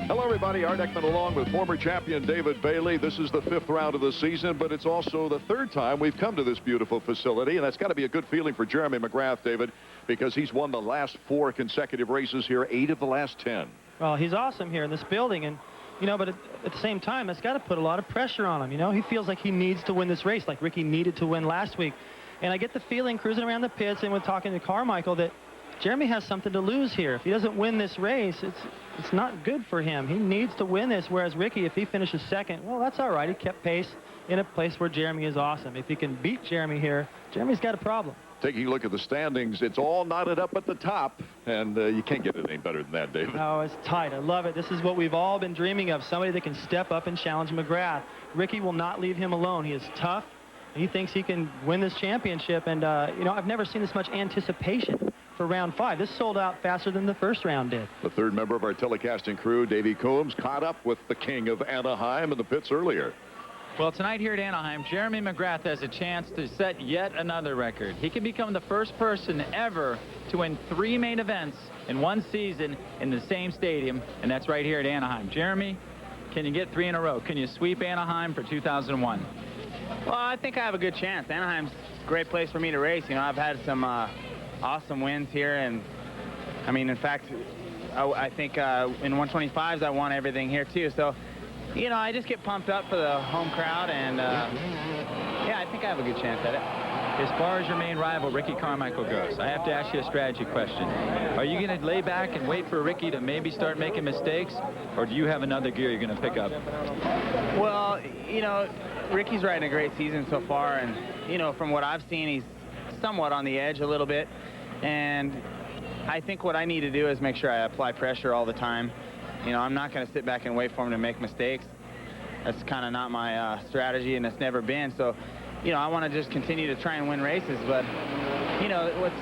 Hello, everybody. Art Ekman along with former champion David Bailey. This is the 5th round of the season, but it's also the 3rd time we've come to this beautiful facility, and that's got to be a good feeling for Jeremy McGrath, David, because he's won the last 4 consecutive races here, 8 of the last 10. Well, he's awesome here in this building, and but at the same time, it's got to put a lot of pressure on him. He feels like he needs to win this race, like Ricky needed to win last week. And I get the feeling, cruising around the pits and with talking to Carmichael, that Jeremy has something to lose here. If he doesn't win this race, it's not good for him. He needs to win this, whereas Ricky, if he finishes second, well, that's all right. He kept pace in a place where Jeremy is awesome. If he can beat Jeremy here, Jeremy's got a problem. Taking a look at the standings, it's all knotted up at the top, and you can't get it any better than that, David. Oh, it's tight. I love it. This is what we've all been dreaming of, somebody that can step up and challenge McGrath. Ricky will not leave him alone. He is tough. He thinks he can win this championship, and, I've never seen this much anticipation for round 5. This sold out faster than the first round did. The 3rd member of our telecasting crew, Davey Coombs, caught up with the king of Anaheim in the pits earlier. Well, tonight here at Anaheim, Jeremy McGrath has a chance to set yet another record. He can become the first person ever to win 3 main events in one season in the same stadium, and that's right here at Anaheim. Jeremy, can you get 3 in a row? Can you sweep Anaheim for 2001? Well, I think I have a good chance. Anaheim's a great place for me to race. I've had some awesome wins here, and I mean, in fact, I think in 125s I won everything here too. So, I just get pumped up for the home crowd, and yeah, I think I have a good chance at it. As far as your main rival, Ricky Carmichael, goes, I have to ask you a strategy question. Are you going to lay back and wait for Ricky to maybe start making mistakes, or do you have another gear you're going to pick up? Well, Ricky's riding a great season so far, and, from what I've seen, he's somewhat on the edge a little bit, and I think what I need to do is make sure I apply pressure all the time. I'm not going to sit back and wait for him to make mistakes. That's kind of not my strategy, and it's never been. So, I want to just continue to try and win races, but,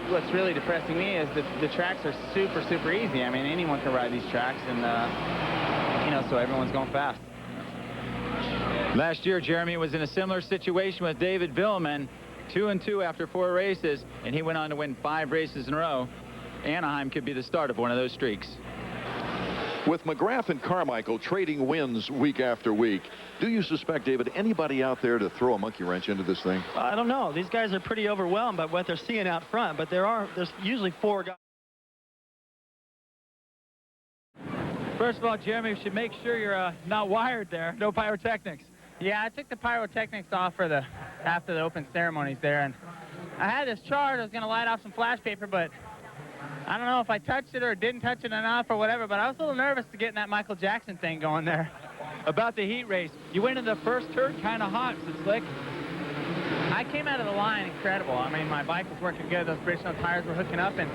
what's really depressing me is that the tracks are super, super easy. I mean, anyone can ride these tracks, and, so everyone's going fast. Last year, Jeremy was in a similar situation with David Villeman, 2-2 after 4 races, and he went on to win 5 races in a row. Anaheim could be the start of one of those streaks. With McGrath and Carmichael trading wins week after week, do you suspect, David, anybody out there to throw a monkey wrench into this thing? I don't know. These guys are pretty overwhelmed by what they're seeing out front, but there's usually 4 guys. First of all, Jeremy, you should make sure you're not wired there. No pyrotechnics. Yeah, I took the pyrotechnics off for after the open ceremonies there, and I had this chart. I was going to light off some flash paper, but I don't know if I touched it or didn't touch it enough or whatever, but I was a little nervous to getting that Michael Jackson thing going there. About the heat race, you went in the first turn kind of hot, so slick. I came out of the line incredible. I mean, my bike was working good. Those Bridgestone tires were hooking up, and,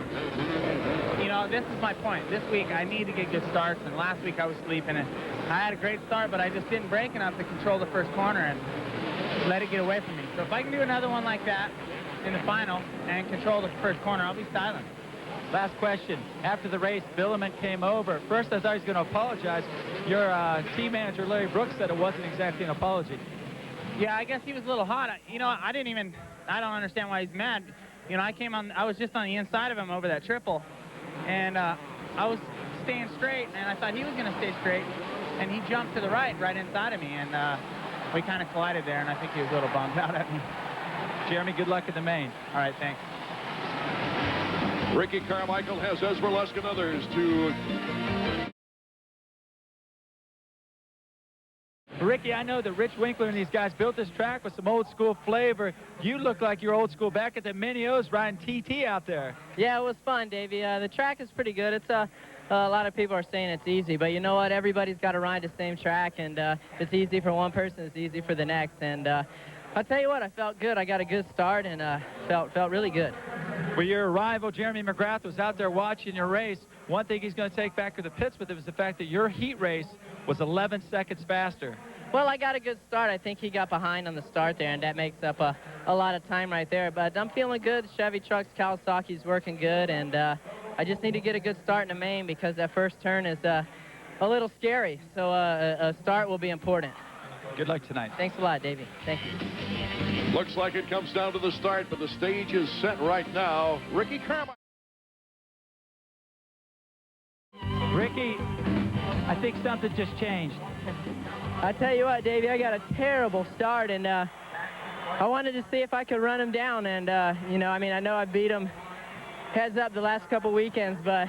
this is my point. This week, I need to get good starts, and last week I was sleeping, and I had a great start, but I just didn't brake enough to control the first corner and let it get away from me. So if I can do another one like that in the final and control the first corner, I'll be silent. Last question. After the race, Villeman came over. At first, I thought he was going to apologize. Your team manager, Larry Brooks, said it wasn't exactly an apology. Yeah, I guess he was a little hot. I don't understand why he's mad. I was just on the inside of him over that triple, and I was staying straight, and I thought he was going to stay straight, and he jumped to the right inside of me, and we kind of collided there, and I think he was a little bummed out at me. Jeremy, good luck in the main. All right, thanks. Ricky Carmichael has Ezra Lusk and others to... Ricky, I know that Rich Winkler and these guys built this track with some old school flavor. You look like you're old school back at the Mini-O's riding TT out there. Yeah, it was fun, Davey. The track is pretty good. It's a lot of people are saying it's easy, but you know what? Everybody's got to ride the same track, and if it's easy for one person, it's easy for the next. And I'll tell you what, I felt good. I got a good start, and felt really good. Well, your rival, Jeremy McGrath, was out there watching your race. One thing he's going to take back to the pits with him was the fact that your heat race was 11 seconds faster. Well, I got a good start. I think he got behind on the start there, and that makes up a lot of time right there. But I'm feeling good. Chevy trucks, Kawasaki's working good, and I just need to get a good start in the main because that first turn is a little scary. So a start will be important. Good luck tonight. Thanks a lot, Davey. Thank you. Looks like it comes down to the start, but the stage is set right now. Ricky Carmichael. Ricky, I think something just changed. I tell you what, Davey, I got a terrible start, and I wanted to see if I could run him down. And, you know, I mean, I know I beat him heads up the last couple weekends, but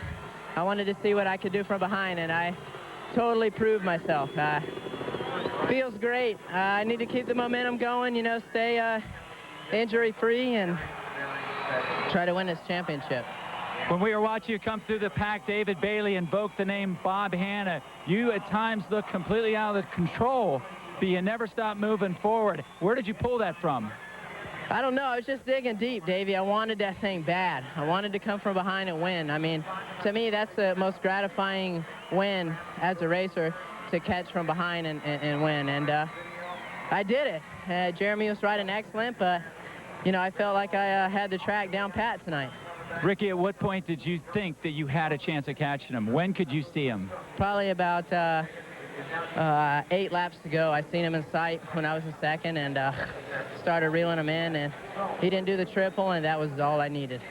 I wanted to see what I could do from behind, and I totally proved myself. Feels great. I need to keep the momentum going, you know, stay injury-free and try to win this championship. When we were watching you come through the pack, David Bailey invoked the name Bob Hanna. You at times look completely out of control, but you never stop moving forward. Where did you pull that from? I don't know. I was just digging deep, Davey. I wanted that thing bad. I wanted to come from behind and win. I mean, to me, that's the most gratifying win as a racer, to catch from behind and win. And I did it. Jeremy was riding excellent, but, you know, I felt like I had the track down pat tonight. Ricky, at what point did you think that you had a chance of catching him? When could you see him? Probably about 8 laps to go. I seen him in sight when I was in second, and started reeling him in, and he didn't do the triple, and that was all I needed.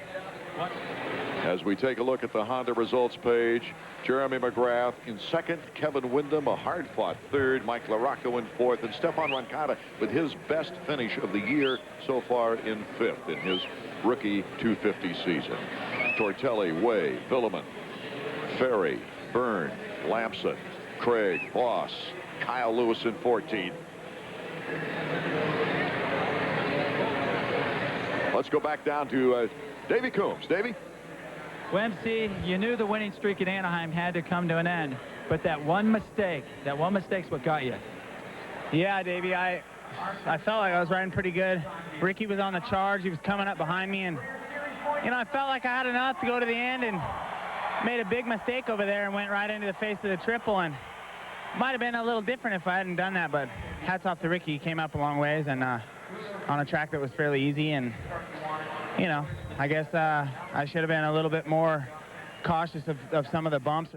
As we take a look at the Honda results page, Jeremy McGrath in second, Kevin Windham a hard-fought third, Mike LaRocco in fourth, and Stefan Roncada with his best finish of the year so far in fifth in his rookie 250 season. Tortelli, Way, Villeman, Ferry, Byrne, Lamson, Craig, Voss, Kyle Lewis in 14th. Let's go back down to Davey Coombs. Davey? Well, MC, you knew the winning streak at Anaheim had to come to an end, but that one mistake's what got you. Yeah, Davey, I felt like I was riding pretty good. Ricky was on the charge. He was coming up behind me, and, you know, I felt like I had enough to go to the end, and made a big mistake over there and went right into the face of the triple, and might have been a little different if I hadn't done that, but hats off to Ricky. He came up a long ways, and on a track that was fairly easy, and, you know, I guess I should have been a little bit more cautious of some of the bumps.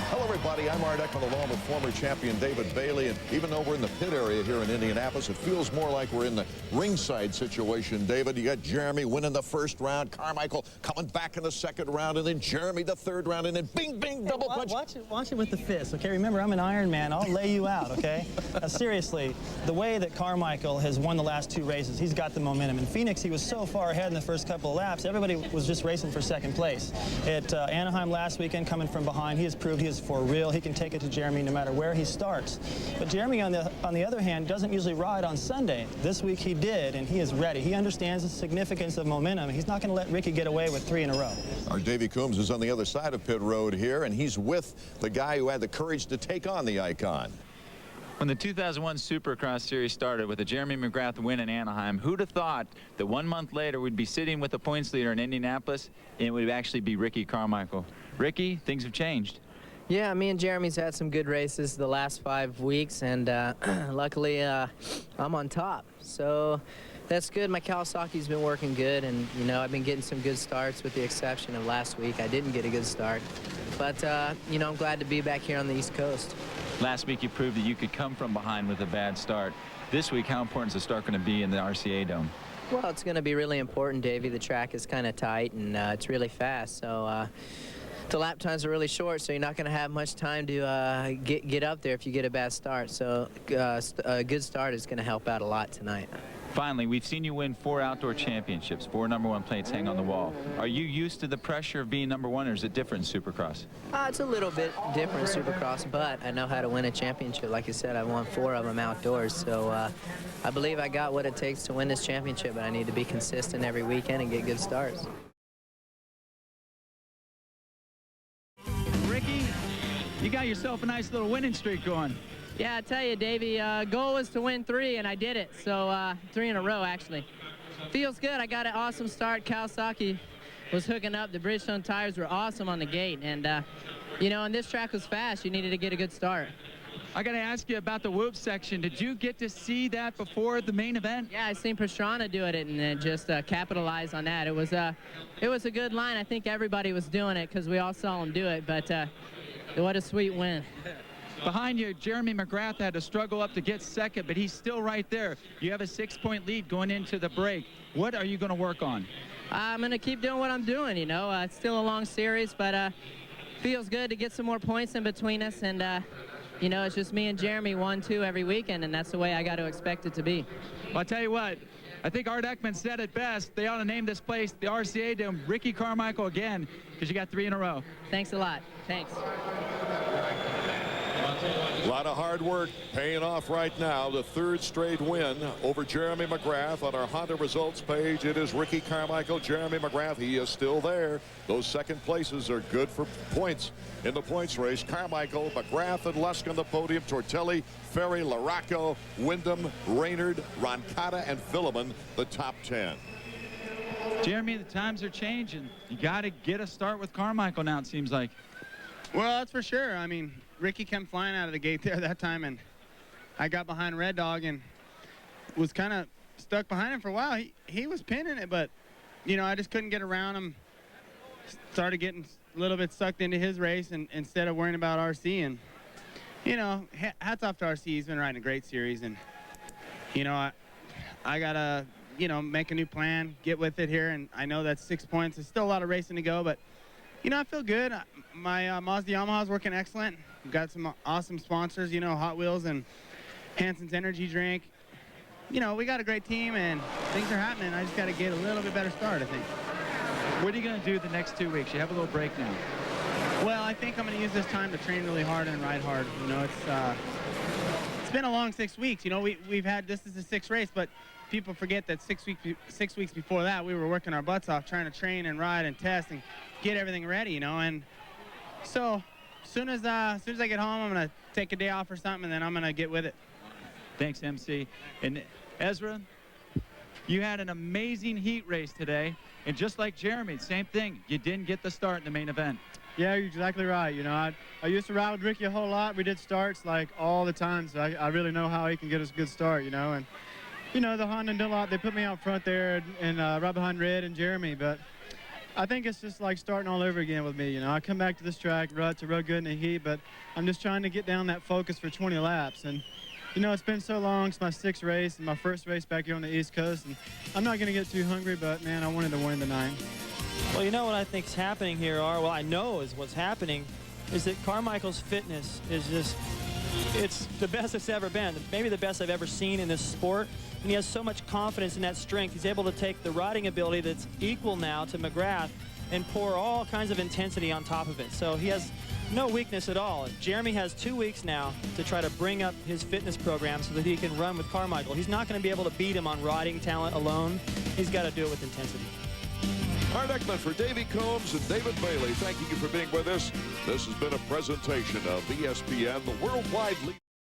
Hello, everybody. I'm Art Eckman, along with former champion David Bailey. And even though we're in the pit area here in Indianapolis, it feels more like we're in the ringside situation. David, you got Jeremy winning the first round, Carmichael coming back in the second round, and then Jeremy the third round, and then bing, bing, double punch. Watch it with the fist, okay? Remember, I'm an Iron Man. I'll lay you out, okay? Seriously, the way that Carmichael has won the last 2 races, he's got the momentum. In Phoenix, he was so far ahead in the first couple of laps, everybody was just racing for second place. At Anaheim last weekend, coming from behind, he has proved he is for real. He can take it to Jeremy no matter where he starts. But Jeremy, on the other hand, doesn't usually ride on Sunday. This week he did, and he is ready. He understands the significance of momentum. He's not going to let Ricky get away with 3 in a row. Our Davey Coombs is on the other side of pit road here, and he's with the guy who had the courage to take on the icon. When the 2001 Supercross series started with a Jeremy McGrath win in Anaheim, who'd have thought that 1 month later we'd be sitting with the points leader in Indianapolis and it would actually be Ricky Carmichael. Ricky, things have changed. Yeah, me and Jeremy's had some good races the last 5 weeks, and luckily I'm on top. So that's good. My Kawasaki's been working good, and, you know, I've been getting some good starts with the exception of last week. I didn't get a good start. But, you know, I'm glad to be back here on the East Coast. Last week you proved that you could come from behind with a bad start. This week, how important is the start going to be in the RCA Dome? Well, it's going to be really important, Davey. The track is kind of tight, and it's really fast. So the lap times are really short, so you're not going to have much time to get up there if you get a bad start. So a good start is going to help out a lot tonight. Finally, we've seen you win 4 outdoor championships, 4 #1 plates hang on the wall. Are you used to the pressure of being #1, or is it different in Supercross? It's a little bit different in Supercross, but I know how to win a championship. Like I said, I won 4 of them outdoors, so I believe I got what it takes to win this championship, but I need to be consistent every weekend and get good starts. Ricky, you got yourself a nice little winning streak going. Yeah, I tell you, Davey, goal was to win 3, and I did it. So 3 in a row, actually. Feels good. I got an awesome start. Kawasaki was hooking up. The Bridgestone tires were awesome on the gate. And, you know, and this track was fast. You needed to get a good start. I got to ask you about the whoop section. Did you get to see that before the main event? Yeah, I seen Pastrana doing it and just capitalize on that. It was a good line. I think everybody was doing it because we all saw him do it. But what a sweet win. Behind you, Jeremy McGrath had to struggle up to get second, but he's still right there. You have a 6-point lead going into the break. What are you going to work on? I'm going to keep doing what I'm doing, you know. It's still a long series, but feels good to get some more points in between us. And, you know, it's just me and Jeremy 1-2 every weekend, and that's the way I got to expect it to be. Well, I'll tell you what. I think Art Ekman said it best. They ought to name this place the RCA Dome Ricky Carmichael again, because you got 3 in a row. Thanks a lot. Thanks. A lot of hard work paying off right now. The 3rd straight win over Jeremy McGrath. On our Honda results page, it is Ricky Carmichael, Jeremy McGrath. He is still there. Those second places are good for points in the points race. Carmichael, McGrath, and Lusk on the podium. Tortelli, Ferry, Larocco, Wyndham, Raynard, Roncada, and Filliman, the top 10. Jeremy, the times are changing. You got to get a start with Carmichael now, it seems like. Well, that's for sure. I mean, Ricky came flying out of the gate there that time, and I got behind Red Dog and was kind of stuck behind him for a while. He was pinning it, but, you know, I just couldn't get around him. Started getting a little bit sucked into his race and instead of worrying about RC. And, you know, hats off to RC. He's been riding a great series. And, you know, I got to, you know, make a new plan, get with it here. And I know that's 6 points. There's still a lot of racing to go, but, you know, I feel good. My Mazda Yamaha is working excellent. We've got some awesome sponsors, you know, Hot Wheels and Hanson's Energy Drink. You know, we got a great team, and things are happening. I just got to get a little bit better start, I think. What are you going to do the next 2 weeks? You have a little break now. Well, I think I'm going to use this time to train really hard and ride hard. You know, it's been a long 6 weeks. You know, we've had, this is the 6th race, but people forget that 6 weeks before that, we were working our butts off trying to train and ride and test and get everything ready, you know. And so as soon as I get home, I'm going to take a day off or something, and then I'm going to get with it. Thanks, MC. And Ezra, you had an amazing heat race today. And just like Jeremy, same thing. You didn't get the start in the main event. Yeah, you're exactly right. You know, I used to ride with Ricky a whole lot. We did starts like all the time, so I really know how he can get us a good start, you know. And, you know, the Honda and Dunlop, they put me out front there and right behind Red and Jeremy. But I think it's just like starting all over again with me, you know. I come back to this track, ruts, I rode good in the heat, but I'm just trying to get down that focus for 20 laps. And, you know, it's been so long. It's my 6th race and my 1st race back here on the East Coast. And I'm not going to get too hungry, but, man, I wanted to win tonight. Well, you know what I think's happening here, well, I know is what's happening, is that Carmichael's fitness is just, it's the best it's ever been. Maybe the best I've ever seen in this sport. And he has so much confidence in that strength. He's able to take the riding ability that's equal now to McGrath and pour all kinds of intensity on top of it. So he has no weakness at all. Jeremy has 2 weeks now to try to bring up his fitness program so that he can run with Carmichael. He's not going to be able to beat him on riding talent alone. He's got to do it with intensity. Art Ekman for Davey Combs and David Bailey. Thank you for being with us. This has been a presentation of ESPN, the worldwide leader.